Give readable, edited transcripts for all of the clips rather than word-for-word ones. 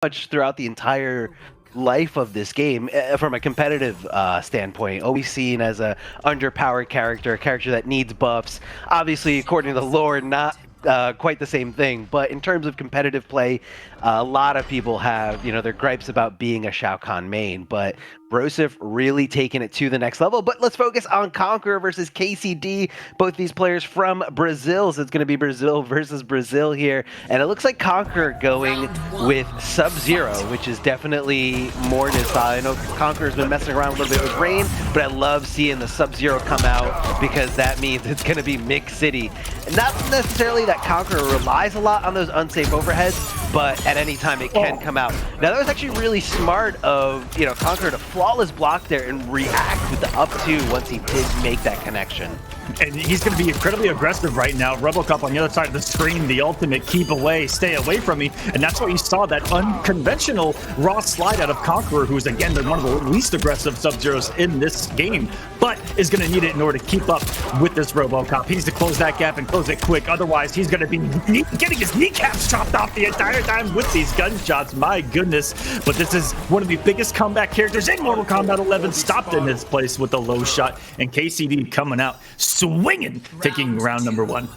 much throughout the entire life of this game from a competitive standpoint. Always seen as a underpowered character, a character that needs buffs. Obviously, according to the lore, not quite the same thing, but in terms of competitive play, a lot of people have, their gripes about being a Shao Kahn main, but Brosif really taking it to the next level. But let's focus on Conqueror versus KCD. Both these players from Brazil, so it's going to be Brazil versus Brazil here. And it looks like Conqueror going with Sub-Zero, which is definitely more to his style. I know Conqueror's been messing around a little bit with Rain, but I love seeing the Sub-Zero come out because that means it's going to be Mix City. And not necessarily that Conqueror relies a lot on those unsafe overheads, but at any time it can come out. Now that was actually really smart of Conqueror to flawless block there and react with the up two once he did make that connection. And he's going to be incredibly aggressive right now. RoboCop on the other side of the screen, the ultimate keep away, stay away from me. And that's why you saw that unconventional raw slide out of Conqueror, who's again one of the least aggressive Sub-Zeros in this game, but is going to need it in order to keep up with this RoboCop. He needs to close that gap and close it quick. Otherwise, he's going to be getting his kneecaps chopped off the entire time with these gunshots. My goodness. But this is one of the biggest comeback characters in Mortal Kombat 11, stopped in this place with a low shot. And KCD coming out swinging, taking round number one.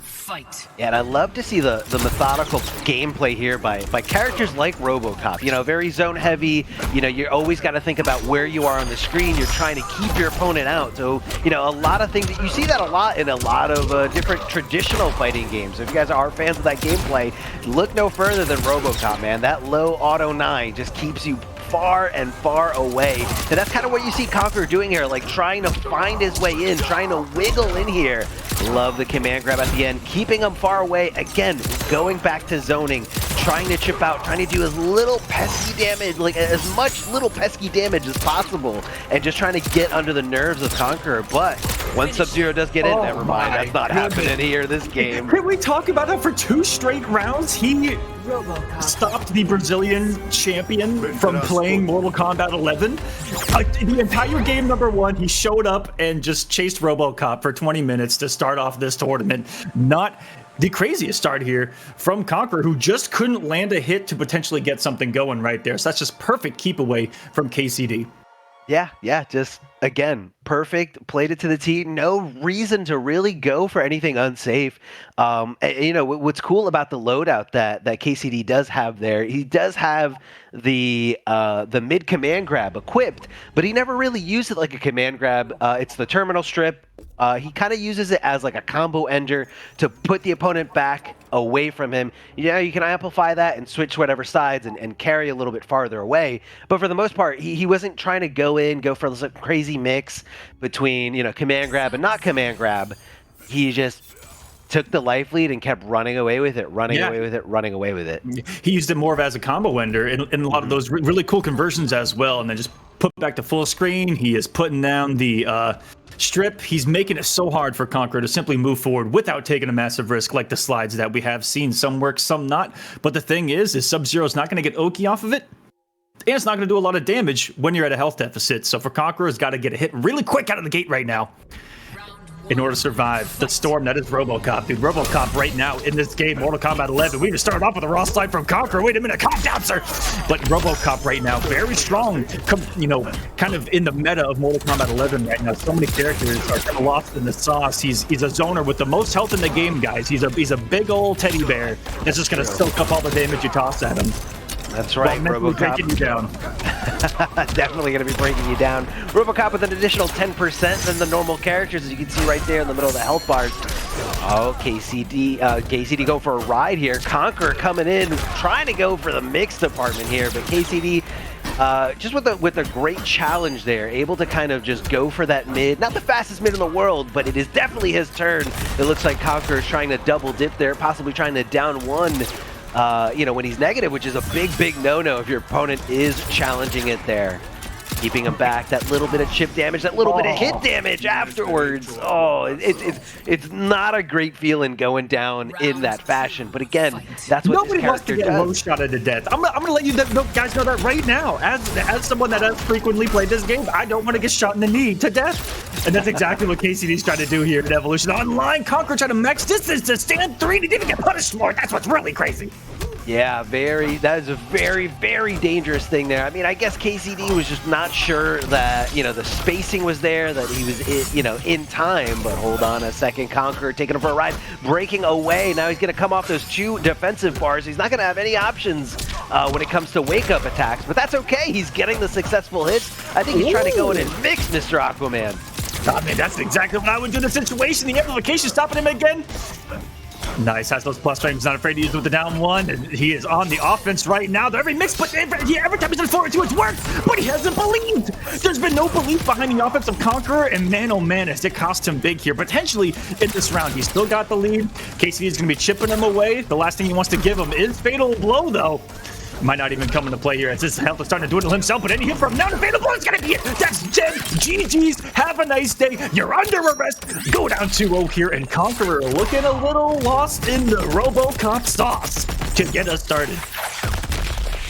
Yeah, and I love to see the methodical gameplay here by characters like RoboCop. Very zone heavy. You're always got to think about where you are on the screen. You're trying to keep your opponent out. So, a lot of things, you see that a lot in a lot of different traditional fighting games. So if you guys are fans of that gameplay, look no further than RoboCop, man. That low auto 9 just keeps you far and far away. And that's kind of what you see Conqueror doing here, like trying to find his way in, trying to wiggle in here. Love the command grab at the end, keeping him far away. Again, going back to zoning, trying to chip out, trying to do as little pesky damage, like as much little pesky damage as possible, and just trying to get under the nerves of Conqueror. But once Sub-Zero does get in, never mind, that's not happening here this game. Can we talk about how for 2 straight rounds he stopped the Brazilian champion from playing Mortal Kombat 11? The entire game number 1, he showed up and just chased RoboCop for 20 minutes to start off this tournament. Not the craziest start here from Conqueror, who just couldn't land a hit to potentially get something going right there. So that's just perfect keep away from KCD. Yeah, just, again, perfect, played it to the tee, no reason to really go for anything unsafe. What's cool about the loadout that KCD does have there, he does have the mid command grab equipped, but he never really used it like a command grab. It's the terminal strip. He kind of uses it as like a combo ender to put the opponent back away from him. You can amplify that and switch whatever sides and carry a little bit farther away. But for the most part, he wasn't trying to go for this crazy mix between, command grab and not command grab. He just took the life lead and kept running away with it, running away with it. He used it more of as a combo ender in a lot of those really cool conversions as well, and then just put back to full screen. He is putting down the strip. He's making it so hard for Conqueror to simply move forward without taking a massive risk like the slides that we have seen. Some work, some not. But the thing is Sub-Zero's not going to get Oki off of it. And it's not going to do a lot of damage when you're at a health deficit. So for Conqueror, has got to get a hit really quick out of the gate right now in order to survive the storm that is RoboCop. Dude, RoboCop right now in this game, Mortal Kombat 11, we just started off with a raw slide from Conqueror. Wait a minute, calm down, sir. But RoboCop right now, very strong, kind of in the meta of Mortal Kombat 11 right now. So many characters are kind of lost in the sauce. He's a zoner with the most health in the game, guys. He's a big old teddy bear that's just going to soak up all the damage you toss at him. That's right, RoboCop. Breaking you down. Definitely going to be breaking you down. RoboCop with an additional 10% than the normal characters, as you can see right there in the middle of the health bars. Oh, KCD go for a ride here. Conqueror coming in, trying to go for the mix department here, but KCD just with a great challenge there, able to kind of just go for that mid. Not the fastest mid in the world, but it is definitely his turn. It looks like Conqueror is trying to double dip there, possibly trying to down one. When he's negative, which is a big no-no if your opponent is challenging it there. Keeping him back, that little bit of chip damage, that little bit of hit damage afterwards. Oh, it's not a great feeling going down in that fashion. But again, that's what this character does. Nobody wants to get low shotted to death. I'm gonna let you guys know that right now. As someone that has frequently played this game, I don't want to get shot in the knee to death. And that's exactly what KCD's trying to do here in Evolution Online. Conqueror trying to max distance to stand 3 and he didn't get punished more. That's what's really crazy. Yeah, that is a very, very dangerous thing there. I mean, I guess KCD was just not sure that, you know, the spacing was there, that he was, you know, in time. But hold on a second, Conqueror taking him for a ride, breaking away. Now he's going to come off those 2 defensive bars. He's not going to have any options when it comes to wake-up attacks, but that's okay. He's getting the successful hits. I think he's trying to go in and mix Mr. Aquaman. I mean, that's exactly what I would do in the situation. The amplification stopping him again. Nice, has those plus frames, not afraid to use with the down 1, and he is on the offense right now. Every mix, but every time he's done forward to it's worked, but he hasn't believed. There's been no belief behind the offense of Conqueror, and man, oh man, as it cost him big here. Potentially in this round, he's still got the lead. KCD is going to be chipping him away. The last thing he wants to give him is Fatal Blow, though. Might not even come into play here as his health is starting to dwindle himself, but any hit from now to Fatal Blow is going to be it. That's dead. GG's. Have a nice day. You're under arrest. Go down 2-0 here, and Conqueror looking a little lost in the RoboCop sauce to get us started.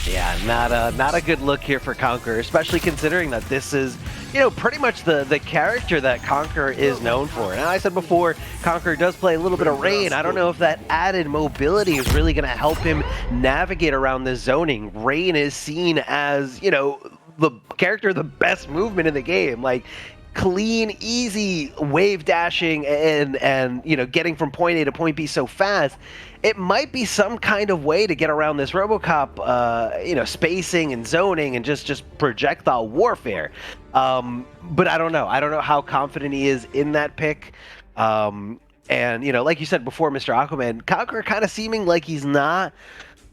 Yeah, not a good look here for Conqueror, especially considering that this is, you know, pretty much the character that Conqueror is known for. Now, I said before, Conqueror does play a little bit of Rain. I don't know if that added mobility is really going to help him navigate around this zoning. Rain is seen as, you know, the character, the best movement in the game. Like, clean, easy wave dashing and you know, getting from point A to point B so fast. It might be some kind of way to get around this RoboCop, you know, spacing and zoning and just projectile warfare. But I don't know. I don't know how confident he is in that pick. And, you know, like you said before, Mr. Aquaman, Conqueror kind of seeming like he's not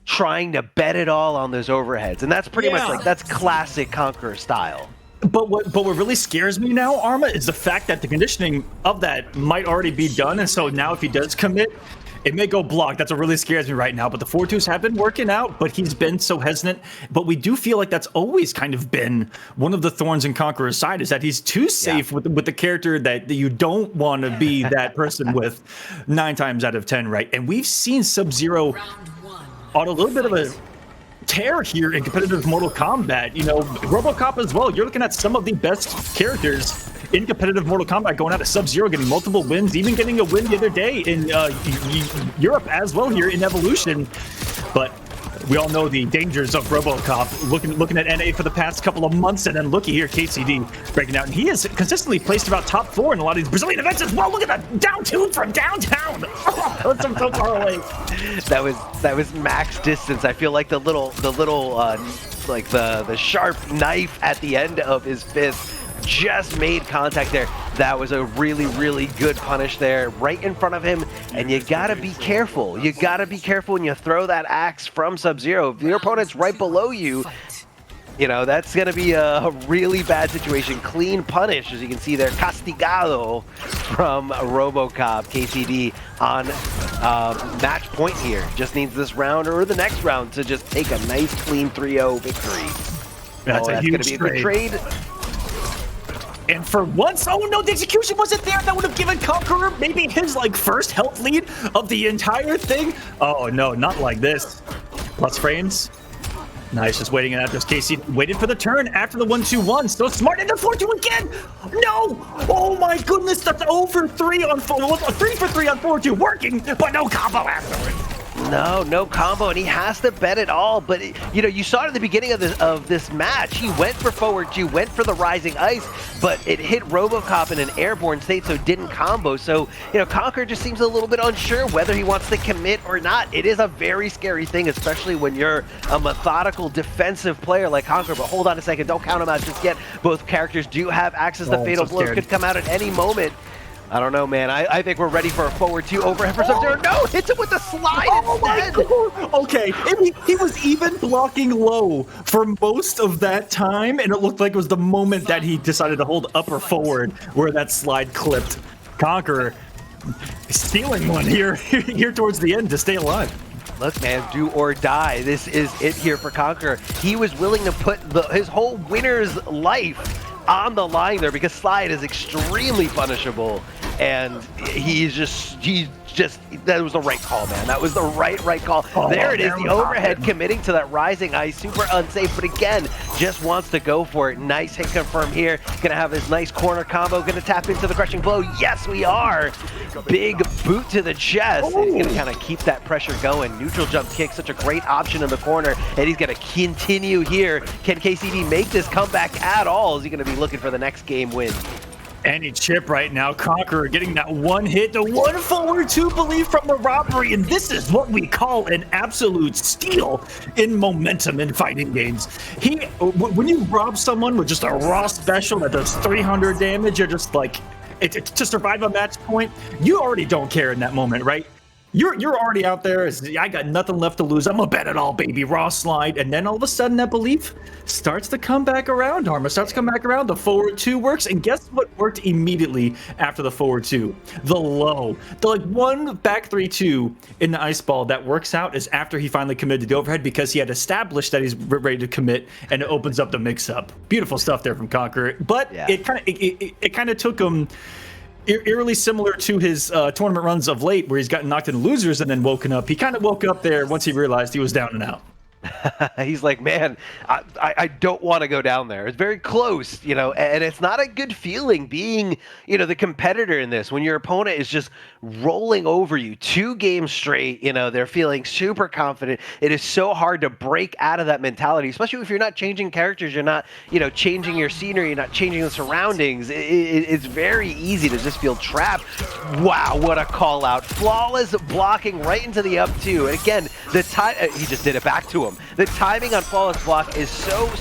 trying to bet it all on those overheads. And that's pretty much like, that's classic Conqueror style. But what really scares me now, Arma, is the fact that the conditioning of that might already be done. And so now if he does commit, it may go blocked. That's what really scares me right now. But the 4-2s have been working out, but he's been so hesitant. But we do feel like that's always kind of been one of the thorns in Conqueror's side, is that he's too safe with the character that you don't want to be that person with 9 times out of 10, right? And we've seen Sub-Zero on a little bit of a tear here in competitive Mortal Kombat. You know, RoboCop as well. You're looking at some of the best characters in competitive Mortal Kombat going out of Sub-Zero, getting multiple wins, even getting a win the other day in Europe as well here in Evolution. But we all know the dangers of RoboCop, looking at NA for the past couple of months, and then looky here, KCD breaking out. And he has consistently placed about top 4 in a lot of these Brazilian events as well. Look at that down 2 from downtown. Oh, that's so far away. That was max distance. I feel like the little like the sharp knife at the end of his fist just made contact there. That was a really, really good punish there right in front of him, and you gotta be careful. You gotta be careful when you throw that axe from Sub-Zero. If your opponent's right below you, you know, that's gonna be a really bad situation. Clean punish, as you can see there, castigado from RoboCop. KCD on match point here. Just needs this round or the next round to just take a nice clean 3-0 victory. That's gonna be a good trade. And for once, oh no, the execution wasn't there. That would have given Conqueror maybe his like first health lead of the entire thing. Oh no, not like this. Plus frames. Nice, just waiting it out. There's KC waited for the turn after the 1-2-1. So smart into 4-2 again. No! Oh my goodness, that's over 3 on 4. 3 for 3 on 4-2 working, but no combo afterwards. No combo, and he has to bet it all. But you know, you saw it at the beginning of this match. He went for forward 2, went for the rising ice, but it hit RoboCop in an airborne state, so it didn't combo. So you know, Conqueror just seems a little bit unsure whether he wants to commit or not. It is a very scary thing, especially when you're a methodical defensive player like Conqueror. But hold on a second, don't count him out just yet. Both characters do have access to Fatal Blows. Could come out at any moment. I don't know, man. I think we're ready for a forward 2 overhead for Sub-Zero. No, hits him with the slide instead. Okay, he was even blocking low for most of that time, and it looked like it was the moment that he decided to hold upper forward where that slide clipped. Conqueror stealing one here towards the end to stay alive. Look, man, do or die. This is it here for Conqueror. He was willing to put his whole winner's life on the line there because slide is extremely punishable. and he's just that was the right call, man. That was the right call. There it is, the overhead committing to that rising ice, super unsafe, but again, just wants to go for it. Nice hit confirm here. Gonna have his nice corner combo, gonna tap into the crushing blow. Yes, we are. Big boot to the chest. And he's gonna kind of keep that pressure going. Neutral jump kick, such a great option in the corner, and he's gonna continue here. Can KCD make this comeback at all? Is he gonna be looking for the next game win? Any chip right now. Conqueror getting that one hit, the one forward two believe from the robbery, and this is what we call an absolute steal in momentum in fighting games. When you rob someone with just a raw special that does 300 damage, you're just like, to survive a match point, you already don't care in that moment, right? You're already out there. I got nothing left to lose. I'm gonna bet it all, baby. Raw slide, and then all of a sudden that belief starts to come back around. Arma starts to come back around. The forward two works, and guess what worked immediately after the forward two? The low. The like one back 3-2 in the ice ball that works out is after he finally committed the overhead because he had established that he's ready to commit, and it opens up the mix-up. Beautiful stuff there from Conqueror, but yeah. It kind of took him. Eerily similar to his tournament runs of late, where he's gotten knocked into losers and then woken up. He kind of woke up there once he realized he was down and out. He's like, man, I don't want to go down there. It's very close, you know, and it's not a good feeling being, you know, the competitor in this when your opponent is just rolling over you 2 games straight. You know, they're feeling super confident. It is so hard to break out of that mentality, especially if you're not changing characters, you're not, you know, changing your scenery, you're not changing the surroundings. It's very easy to just feel trapped. Wow, what a call out. Flawless blocking right into the up 2. And again, the time, he just did it back to him. The timing on flawless block is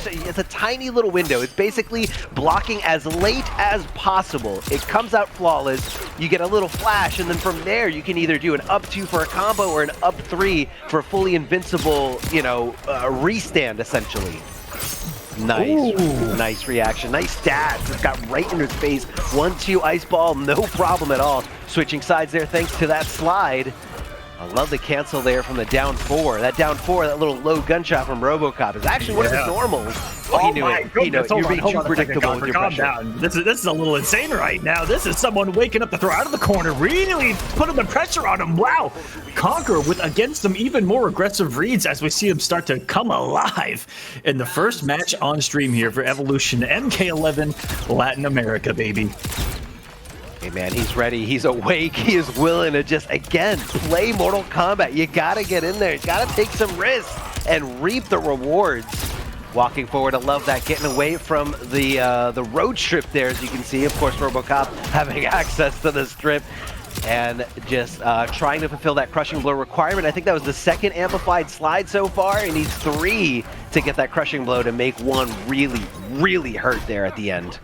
it's a tiny little window. It's basically blocking as late as possible. It comes out flawless, you get a little flash, and then from there you can either do an up 2 for a combo or an up 3 for a fully invincible, you know, restand essentially. Nice. Ooh. Nice reaction. Nice dash. Just got right into his face. 1-2 ice ball, no problem at all. Switching sides there thanks to that slide. I love the cancel there from the down 4. That down 4, that little low gunshot from RoboCop is actually one of his normals. Oh, he knew it. He knew it. You're being too predictable with your pressure. Down. This is a little insane right now. This is someone waking up to throw out of the corner, really putting the pressure on him. Wow. Conqueror with against some even more aggressive reads as we see him start to come alive in the first match on stream here for Evolution MK11 Latin America, baby. Hey man, he's ready, he's awake, he is willing to just, again, play Mortal Kombat. You gotta get in there, you gotta take some risks and reap the rewards. Walking forward, I love that, getting away from the road strip there, as you can see. Of course, RoboCop having access to the strip and just trying to fulfill that crushing blow requirement. I think that was the 2nd amplified slide so far. He needs 3 to get that crushing blow to make 1 really, really hurt there at the end.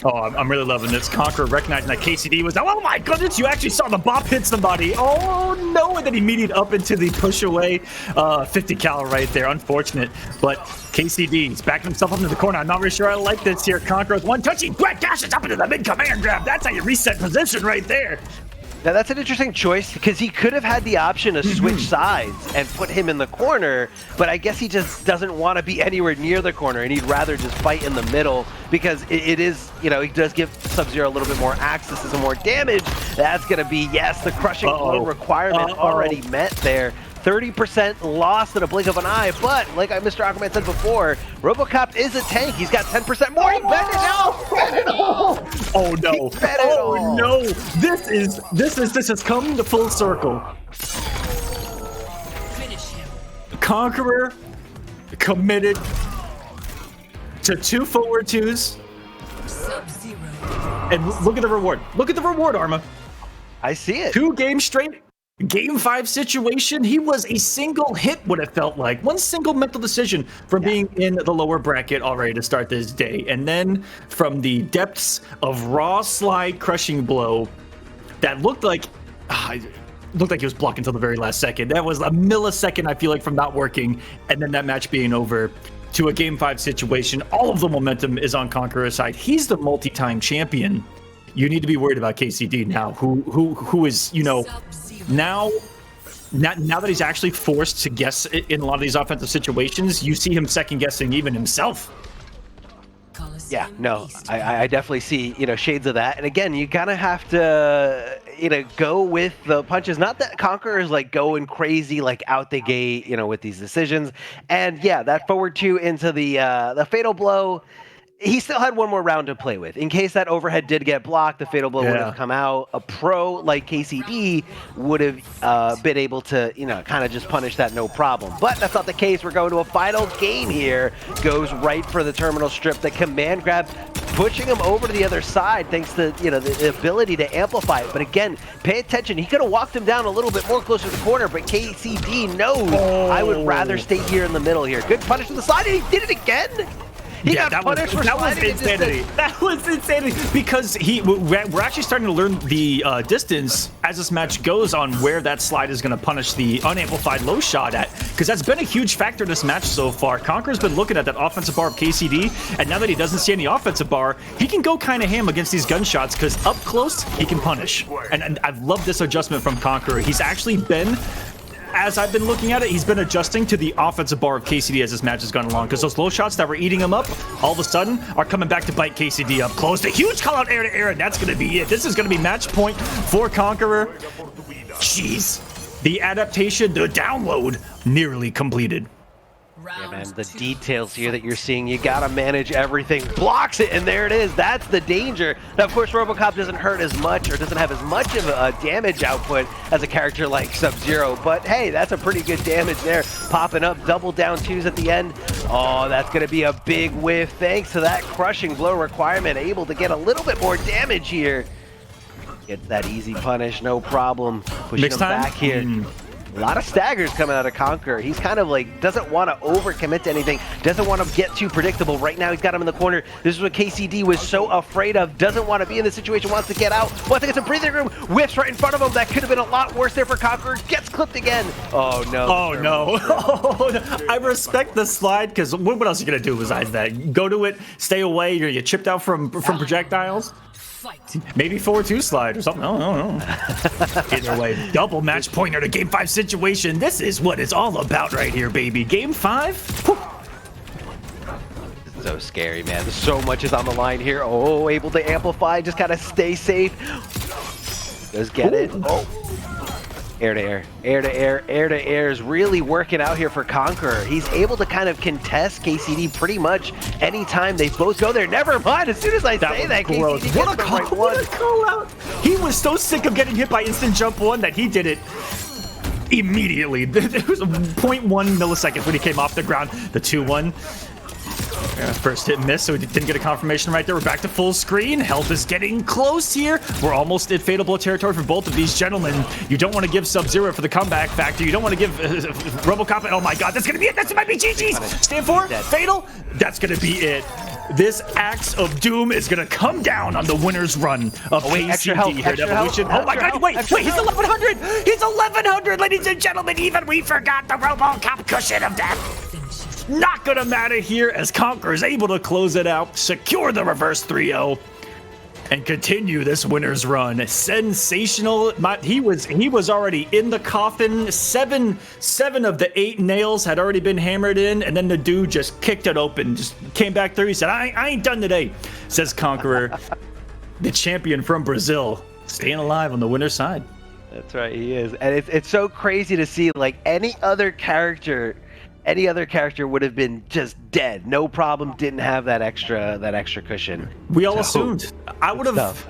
Oh, I'm really loving this. Conqueror recognizing that KCD was, oh my goodness, you actually saw the bop hit somebody. Oh no, and then he immediately up into the push away. 50 cal right there, unfortunate. But KCD's backing himself up into the corner. I'm not really sure I like this here. Conqueror with 1 touchy, Brett dashes up into the mid command grab. That's how you reset position right there. Now that's an interesting choice because he could have had the option to switch sides and put him in the corner, but I guess he just doesn't want to be anywhere near the corner and he'd rather just fight in the middle because it is, you know, he does give Sub-Zero a little bit more access to some more damage. That's going to be, yes, the crushing blow requirement already met there. 30% lost in a blink of an eye, but like Mr. Aquaman said before, RoboCop is a tank. He's got 10% more. He bet it all. Bet it all. Oh no! Oh no! This has come to full circle. Finish him. Conqueror committed to 2 forward 2s. Sub-Zero. And look at the reward. Look at the reward, Arma. I see it. 2 games straight. Game 5 situation, he was a single hit, what it felt like. 1 single mental decision from being in the lower bracket already to start this day. And then from the depths of raw slide crushing blow that looked like he was blocked until the very last second. That was a millisecond, I feel like, from not working. And then that match being over to a Game 5 situation. All of the momentum is on Conqueror's side. He's the multi-time champion. You need to be worried about KCD now, who is, you know, now that he's actually forced to guess in a lot of these offensive situations, you see him second guessing even himself. Yeah, Yeah, no, I definitely see, shades of that. And again, you kind of have to, go with the punches. Not that Conqueror is like going crazy, like out the gate, with these decisions. And yeah, that forward two into the fatal blow. He still had one more round to play with. In case that overhead did get blocked, the fatal blow would have come out. A pro like KCD would have been able to, kind of just punish that no problem. But that's not the case. We're going to a final game here. Goes right for the terminal strip. The command grab pushing him over to the other side thanks to, the ability to amplify it. But again, pay attention. He could have walked him down a little bit more closer to the corner, but KCD knows I would rather stay here in the middle here. Good punish to the side, and he did it again. That was insanity. That was insanity because we're actually starting to learn the distance as this match goes on where that slide is going to punish the unamplified low shot at, because that's been a huge factor in this match so far. Conqueror's been looking at that offensive bar of KCD, and now that he doesn't see any offensive bar, he can go kind of ham against these gunshots because up close he can punish. And I've loved this adjustment from Conqueror. He's actually been, as I've been looking at it, he's been adjusting to the offensive bar of KCD as this match has gone along, because those low shots that were eating him up all of a sudden are coming back to bite KCD up close. A huge call out air to air, and that's going to be it. This is going to be match point for Conqueror. Jeez. The adaptation, the download, nearly completed. Yeah, man, the details here that you're seeing, you gotta manage everything. Blocks it, and there it is. That's the danger. Now, of course, RoboCop doesn't hurt as much, or doesn't have as much of a damage output as a character like Sub-Zero, but hey, that's a pretty good damage there. Popping up, double down twos at the end. Oh, that's gonna be a big whiff. Thanks to that crushing blow requirement, able to get a little bit more damage here. Gets that easy punish, no problem. Pushing him back here. A lot of staggers coming out of Conqueror. He's kind of like, doesn't want to overcommit to anything, doesn't want to get too predictable. Right now, he's got him in the corner. This is what KCD was so afraid of. Doesn't want to be in this situation, wants to get out, wants to get some breathing room. Whiffs right in front of him. That could have been a lot worse there for Conqueror. Gets clipped again. Oh, no. Oh, no. Oh, no. I respect the slide, because what else are you going to do besides that? Go to it, stay away, you're going to get chipped out from projectiles? Maybe 4-2 slide or something. I don't know. Either way, double match pointer to game 5 situation. This is what it's all about right here, baby. Game 5. Whew. This is so scary, man. So much is on the line here. Oh, able to amplify. Just gotta stay safe. Does get it. Oh. Air to air, air to air, air to air is really working out here for Conqueror. He's able to kind of contest KCD pretty much anytime they both go there. Never mind, as soon as I say that, KCD gets the right one. What a call out. He was so sick of getting hit by instant jump 1 that he did it immediately. It was 0.1 milliseconds when he came off the ground. The 2-1. First hit miss, so we didn't get a confirmation right there. We're back to full screen. Health is getting close here. We're almost at fatal blow territory for both of these gentlemen. You don't want to give Sub-Zero for the comeback factor. You don't want to give RoboCop. Oh my god, that's going to be it. That might be GG's. Stand for fatal. That's going to be it. This axe of doom is going to come down on the winner's run of KCD here at Evolution. Oh my god, wait, he's 1100. He's 1100, ladies and gentlemen. Even we forgot the RoboCop cushion of death. Not gonna matter here as Conqueror is able to close it out, secure the reverse 3-0, and continue this winner's run. Sensational. He was already in the coffin. Seven of the 8 nails had already been hammered in, and then the dude just kicked it open, just came back through. He said, I ain't done today, says Conqueror. The champion from Brazil, staying alive on the winner's side. That's right, he is. And it's so crazy to see, like, any other character would have been just dead. No problem, didn't have that extra cushion. We all assumed. I would have